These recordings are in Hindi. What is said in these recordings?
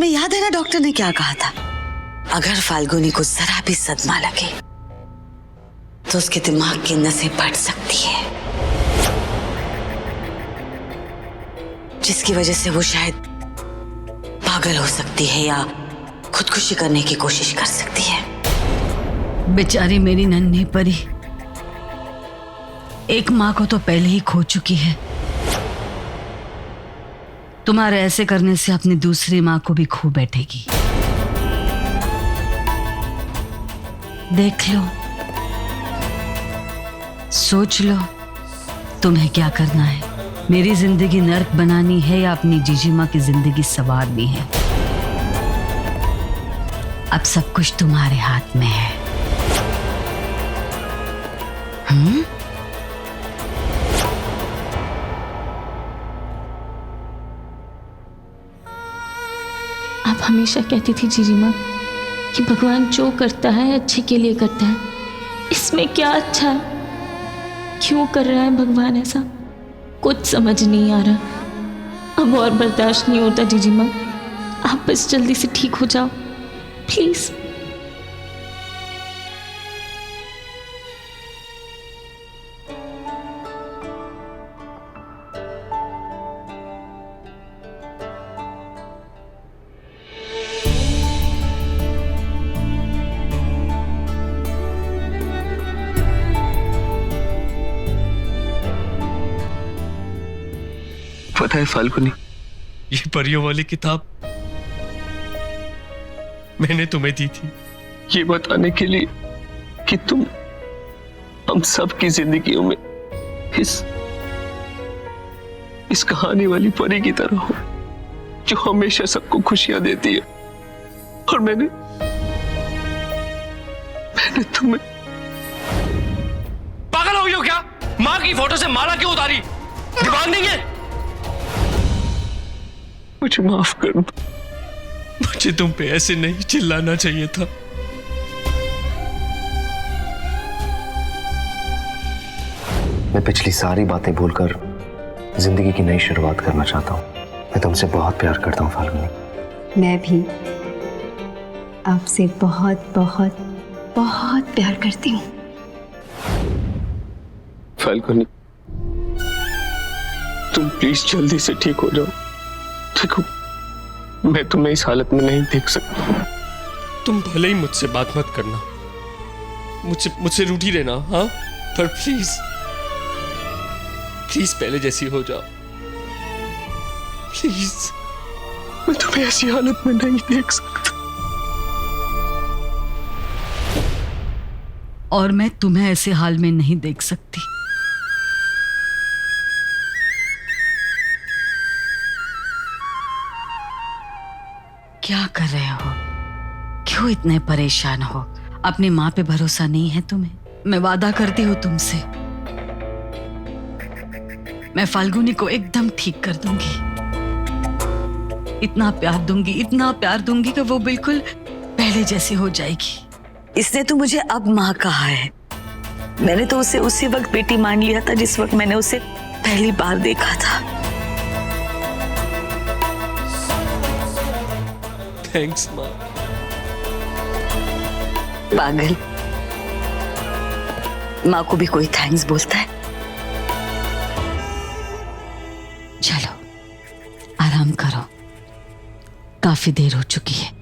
तुम्हें याद है ना डॉक्टर ने क्या कहा था? अगर फाल्गुनी को जरा भी सदमा लगे तो उसके दिमाग की नसें फट सकती है, जिसकी वजह से वो शायद पागल हो सकती है या खुदकुशी करने की कोशिश कर सकती है। बेचारी मेरी नन्ही परी एक माँ को तो पहले ही खो चुकी है। तुम्हारे ऐसे करने से अपनी दूसरी माँ को भी खो बैठेगी। देख लो, सोच लो तुम्हें क्या करना है। मेरी जिंदगी नर्क बनानी है या अपनी जीजी माँ की जिंदगी संवारनी है। अब सब कुछ तुम्हारे हाथ में है। आप हमेशा कहती थी जीजी माँ कि भगवान जो करता है अच्छे के लिए करता है। इसमें क्या अच्छा है? क्यों कर रहा है भगवान ऐसा? कुछ समझ नहीं आ रहा। अब और बर्दाश्त नहीं होता जीजी माँ। आप बस जल्दी से ठीक हो जाओ प्लीज। पता है फाल्गुनी, ये परियों वाली किताब मैंने तुम्हें दी थी, ये बताने के लिए कि तुम हम सब की जिंदगियों में इस कहानी वाली परी की तरह हो जो हमेशा सबको खुशियां देती है। और मैंने तुम्हें। पागल हो गई हो क्या? माँ की फोटो से माला क्यों उतारी? दिमाग नहीं है? मुझे माफ कर दो। मुझे तुम पे ऐसे नहीं चिल्लाना चाहिए था। मैं पिछली सारी बातें भूलकर जिंदगी की नई शुरुआत करना चाहता हूँ। मैं तुमसे बहुत प्यार करता हूँ फाल्गुनी। मैं भी आपसे बहुत बहुत बहुत प्यार करती हूँ। फाल्गुनी, तुम प्लीज जल्दी से ठीक हो जाओ। देखो, मैं तुम्हें इस हालत में नहीं देख सकता। तुम भले ही मुझसे बात मत करना, मुझसे रूठी रहना, हाँ? पर प्लीज प्लीज पहले जैसी हो जाओ प्लीज। मैं तुम्हें ऐसी हालत में नहीं देख सकता। और मैं तुम्हें ऐसे हाल में नहीं देख सकती। क्या कर रहे हो? क्यों इतने परेशान हो? अपनी माँ पे भरोसा नहीं है तुम्हें? मैं वादा करती हूँ तुमसे, मैं फाल्गुनी को एकदम ठीक कर दूंगी। इतना प्यार दूंगी कि वो बिल्कुल पहले जैसी हो जाएगी। इसने तो मुझे अब माँ कहा है। मैंने तो उसे उसी वक्त बेटी मान लिया था जिस वक्त मैंने उसे पहली बार देखा था। थैंक्स माँ। पागल, माँ को भी कोई थैंक्स बोलता है? चलो आराम करो, काफी देर हो चुकी है।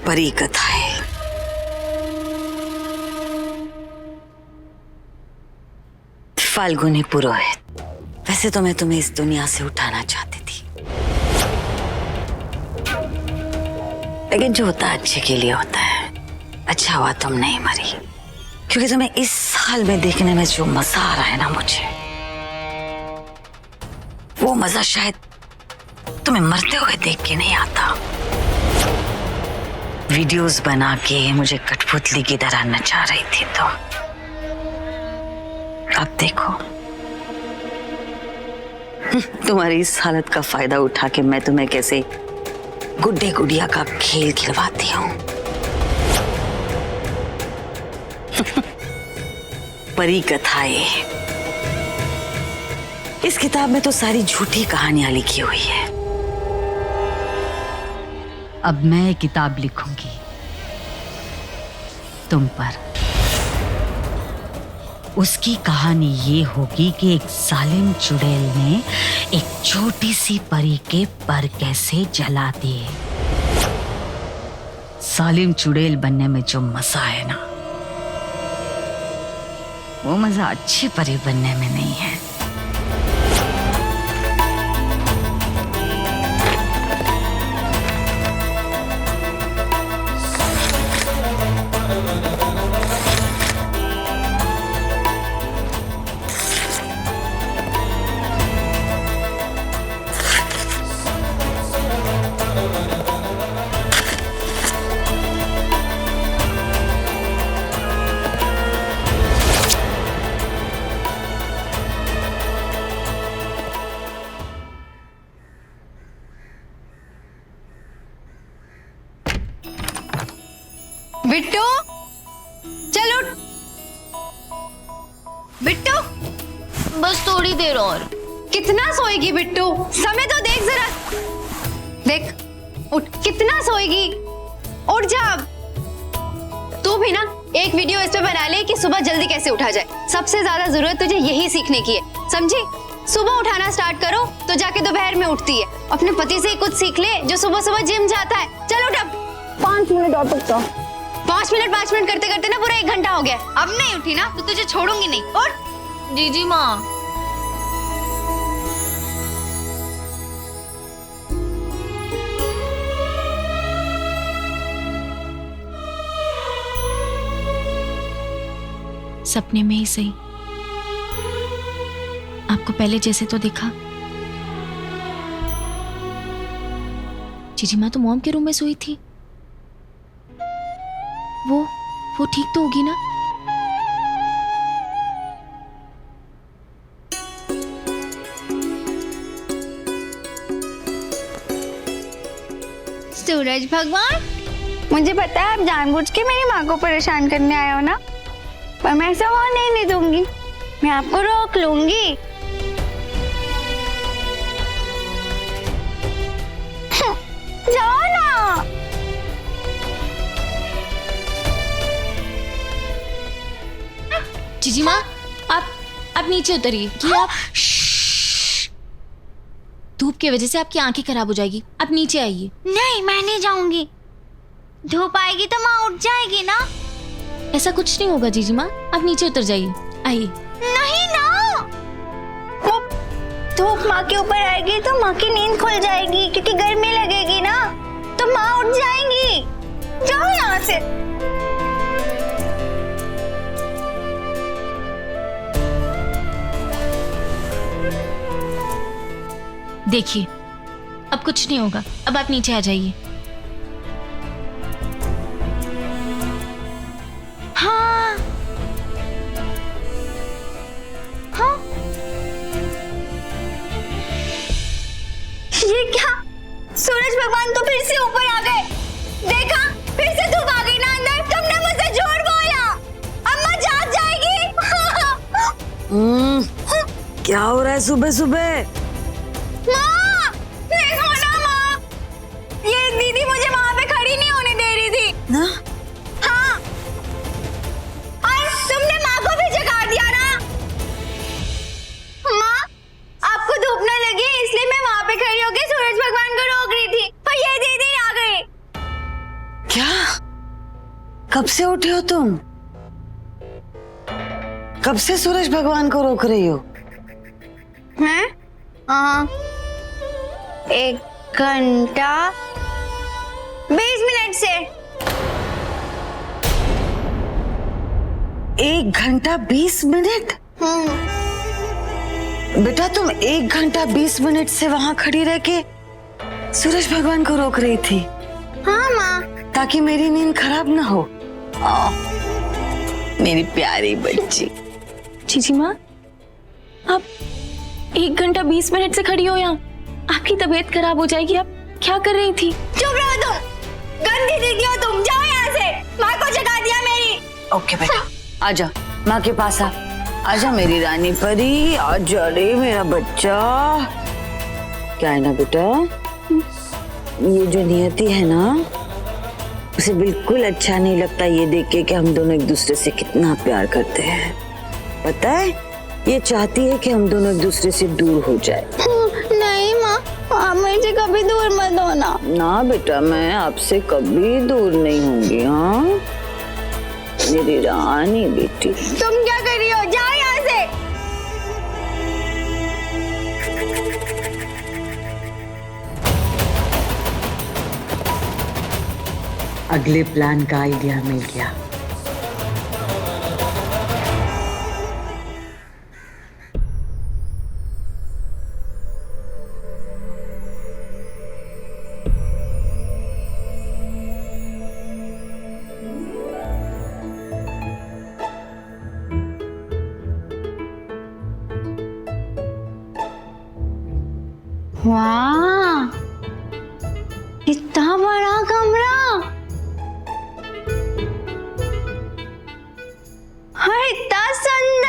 परी कथा है। फाल्गुनी पुरोहित। वैसे तो मैं तुम्हें इस दुनिया से उठाना चाहती थी, लेकिन जो होता है अच्छे के लिए होता है। अच्छा हुआ तुम नहीं मरी, क्योंकि तुम्हें इस हाल में देखने में जो मजा आ रहा है ना मुझे, वो मजा शायद तुम्हें मरते हुए देख के नहीं आता। वीडियोस बना के मुझे कठपुतली की तरह नचा रही थी तो अब देखो, तुम्हारी इस हालत का फायदा उठा के मैं तुम्हें कैसे गुड्डे गुड़िया का खेल खिलवाती हूँ। परी कथा ये। इस किताब में तो सारी झूठी कहानियां लिखी हुई है। अब मैं किताब लिखूंगी तुम पर। उसकी कहानी ये होगी कि एक जालिम चुड़ैल ने एक छोटी सी परी के पर कैसे जला दिए। जालिम चुड़ैल बनने में जो मजा है ना, वो मजा अच्छी परी बनने में नहीं है। बिट्टू, चल उठ। बिट्टू, बस थोड़ी देर और। कितना सोएगी बिट्टू? समय तो देख जरा। देख, उठ। कितना सोएगी? उठ जा अब। तू भी ना एक वीडियो इस पे बना ले कि सुबह जल्दी कैसे उठा जाए। सबसे ज्यादा जरूरत तुझे यही सीखने की है, समझी? सुबह उठाना स्टार्ट करो तो जाके दोपहर में उठती है। अपने पति से ही कुछ सीख ले जो सुबह सुबह जिम जाता है। चल उठ अब। 5 मिनट और रुक। 5 मिनट करते करते ना पूरा 1 घंटा हो गया। अब नहीं उठी ना तो तुझे छोड़ूंगी नहीं। उठ। जीजी माँ, सपने में ही सही, आपको पहले जैसे तो दिखा। जीजी माँ तो मॉम के रूम में सोई थी। वो ठीक तो होगी ना? सूरज भगवान, मुझे पता है आप जानबूझ के मेरी माँ को परेशान करने आए हो ना, पर मैं ऐसा होने नहीं दूंगी। मैं आपको रोक लूंगी। जाओ ना। जीजी माँ, आप नीचे उतरिए कि आप धूप की वजह से आपकी आंखें खराब हो जाएगी। आप नीचे आइए। नहीं, मैं नहीं जाऊंगी। धूप आएगी तो माँ उठ जाएगी ना। ऐसा कुछ नहीं होगा जीजी माँ, आप नीचे उतर जाइए। आइए। नहीं ना, वो धूप माँ के ऊपर आएगी तो माँ की नींद खुल जाएगी, क्योंकि गर्मी लगेगी ना, तो माँ उठ जाएंगी। जाओ यहाँ से। देखिए, अब कुछ नहीं होगा। अब आप नीचे आ जाइए। हाँ हाँ, ये क्या? सूरज भगवान तो फिर से ऊपर आ गए। देखा, फिर से धूप आ गई ना अंदर। तुमने मुझसे झूठ बोला। अम्मा जाग जाएगी। क्या हो रहा है सुबह सुबह? माँ, देखो ना माँ, ये दीदी मुझे वहाँ पे खड़ी नहीं होने दे रही थी ना? हाँ, और तुमने माँ को भी जगा दिया ना। माँ, आपको धूप न लगी इसलिए मैं वहाँ पे खड़ी होकर सूरज भगवान को रोक रही थी, और ये दीदी आ गई। क्या? कब से उठी हो तुम? कब से सूरज भगवान को रोक रही हो? हैं? 1 घंटा 20 मिनट से। 1 घंटा 20 मिनट? बेटा, तुम 1 घंटा 20 मिनट से वहां खड़ी रह के सूरज भगवान को रोक रही थी? हाँ माँ, ताकि मेरी नींद खराब ना हो। मेरी प्यारी बच्ची। जीजी माँ, आप 1 घंटा 20 मिनट से खड़ी हो यहाँ। आपकी तबीयत खराब हो जाएगी। आप क्या कर रही थी? चुप रहो तुम, गंदी दीदी हो तुम, जाओ यहाँ से। माँ को जगा दिया मेरी। ओके बेटा, आजा माँ के पास आ। आजा मेरी रानी परी, आजा रे मेरा बच्चा। क्या है ना बेटा, ये जो नियति है ना, उसे बिल्कुल अच्छा नहीं लगता ये देख के कि हम दोनों एक दूसरे से कितना प्यार करते हैं। पता है, ये चाहती है कि हम दोनों एक दूसरे से दूर हो जाए। नहीं माँ, आप मुझे कभी दूर मत होना। ना बेटा, मैं आपसे कभी दूर नहीं होंगी। हाँ मेरी रानी बेटी। तुम क्या कर रही हो? जाओ यहाँ से। अगले प्लान का आइडिया मिल गया। वाह, इतना बड़ा कमरा। हाँ, इतना सुंदर।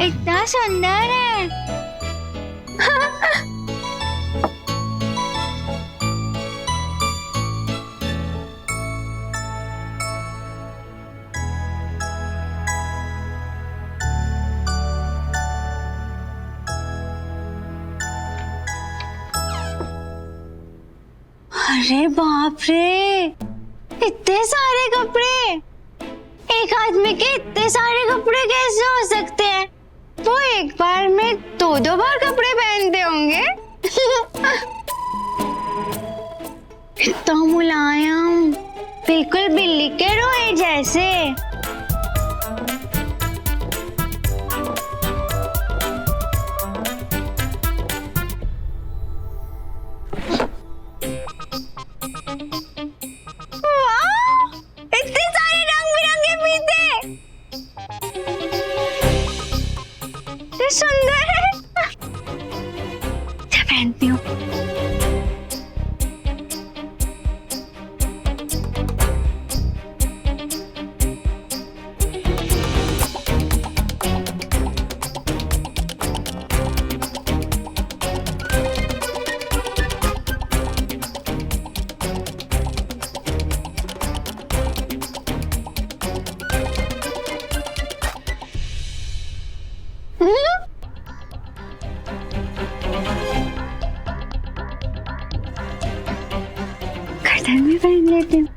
इतना सुंदर है। अरे बाप रे, इतने सारे कपड़े। एक आदमी के इतने सारे कपड़े कैसे हो सकते हैं? वो एक बार में दो बार कपड़े पहनते होंगे। इतना मुलायम, बिल्कुल बिल्ली के रोए जैसे। वाह, इतने सारे रंग बिरंगे फीते, इतने सुंदर है। क्या पहनती हूँ? गर्दन में पहन लेती हूँ।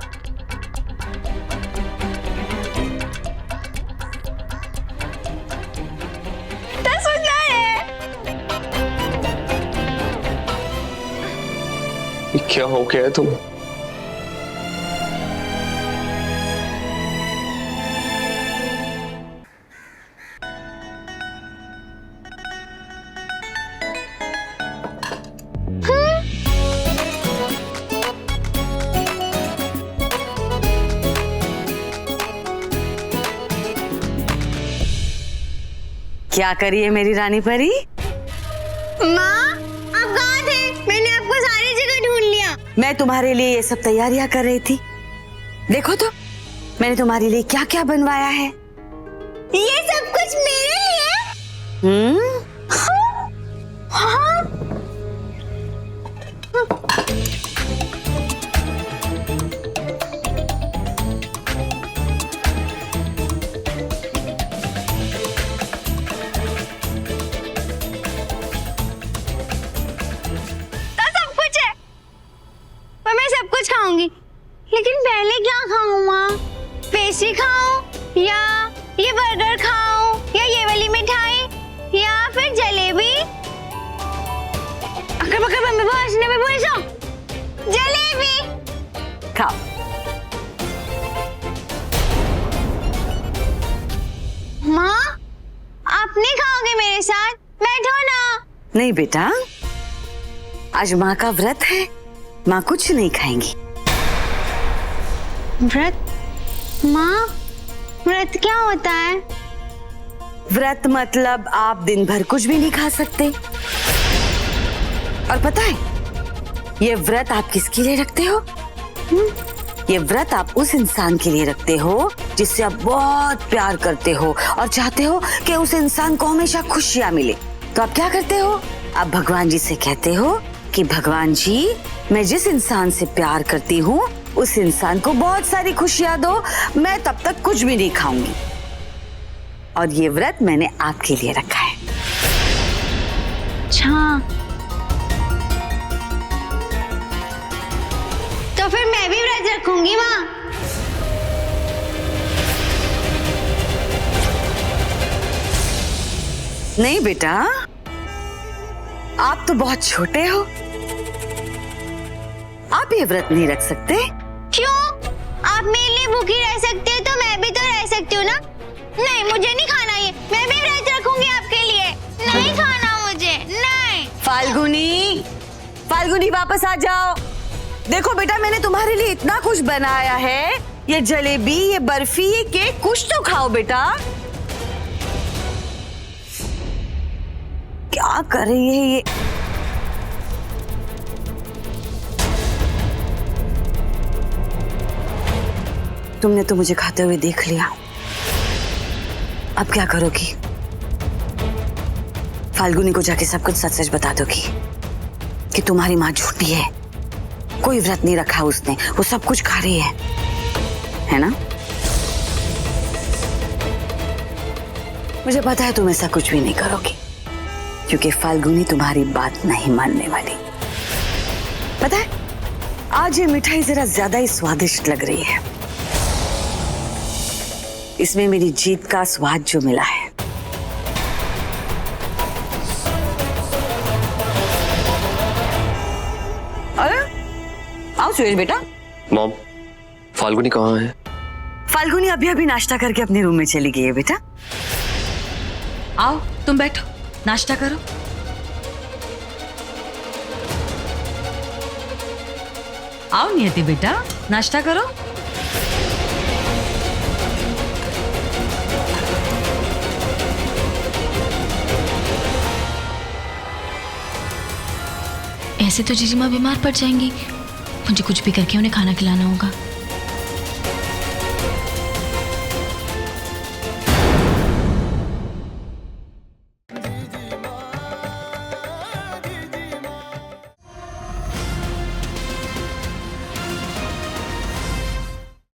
इतना सुंदर है। ये क्या हो गया है तुम्हें? क्या करिए मेरी रानी परी? माँ, आप कहाँ थे? मैंने आपको सारी जगह ढूंढ लिया। मैं तुम्हारे लिए ये सब तैयारियां कर रही थी। देखो तो मैंने तुम्हारे लिए क्या क्या बनवाया है। ये सब कुछ मेरे लिए? हाँ। खाऊंगी, लेकिन पहले क्या खाऊं माँ? पेस्ट्री खाऊं या ये बर्गर खाऊं या ये वाली मिठाई या पकड़ पकड़ बम्बू हंसने में बोल जाओ। जलेबी। खाओ। माँ, आप नहीं खाओगे मेरे साथ? बैठो ना। नहीं बेटा, आज माँ का व्रत है, माँ कुछ नहीं खाएंगी। व्रत? माँ, व्रत क्या होता है? व्रत मतलब आप दिन भर कुछ भी नहीं खा सकते। और पता है ये व्रत आप किसके लिए रखते हो? ये व्रत आप उस इंसान के लिए रखते हो जिससे आप बहुत प्यार करते हो और चाहते हो कि उस इंसान को हमेशा खुशियां मिले। तो आप क्या करते हो? आप भगवान जी से कहते हो कि भगवान जी, मैं जिस इंसान से प्यार करती हूँ उस इंसान को बहुत सारी खुशियां दो, मैं तब तक कुछ भी नहीं खाऊंगी। और ये व्रत मैंने आपके लिए रखा है। अच्छा, तो फिर मैं भी व्रत रखूंगी माँ। नहीं बेटा, आप तो बहुत छोटे हो, आप ये व्रत नहीं रख सकते। क्यों? आप मेरे लिए भूखी रह सकते हो तो मैं भी तो रह सकती हूँ ना। नहीं, मुझे नहीं खाना ये, मैं भी व्रत रखूंगी आपके लिए। नहीं खाना मुझे, नहीं। फाल्गुनी, फाल्गुनी वापस आ जाओ। देखो बेटा, मैंने तुम्हारे लिए इतना कुछ बनाया है, ये जलेबी, ये बर्फी, ये केक, कुछ तो खाओ बेटा। क्या कर रही है ये? तुमने तो मुझे खाते हुए देख लिया, अब क्या करोगी? फाल्गुनी को जाके सब कुछ सच सच बता दोगी कि तुम्हारी माँ झूठी है, कोई व्रत नहीं रखा उसने, वो सब कुछ खा रही है ना? मुझे पता है तुम ऐसा कुछ भी नहीं करोगी, क्योंकि फाल्गुनी तुम्हारी बात नहीं मानने वाली। पता है, आज ये मिठाई जरा ज्यादा ही स्वादिष्ट लग रही है। इसमें मेरी जीत का स्वाद जो मिला है। अरे आओ सुरेश बेटा। मॉम, फाल्गुनी कहाँ है? फाल्गुनी अभी अभी नाश्ता करके अपने रूम में चली गई है बेटा। आओ तुम बैठो, नाश्ता करो। आओ नियति बेटा, नाश्ता करो। ऐसे तो जीजी माँ बीमार पड़ जाएंगी, मुझे कुछ भी करके उन्हें खाना खिलाना होगा।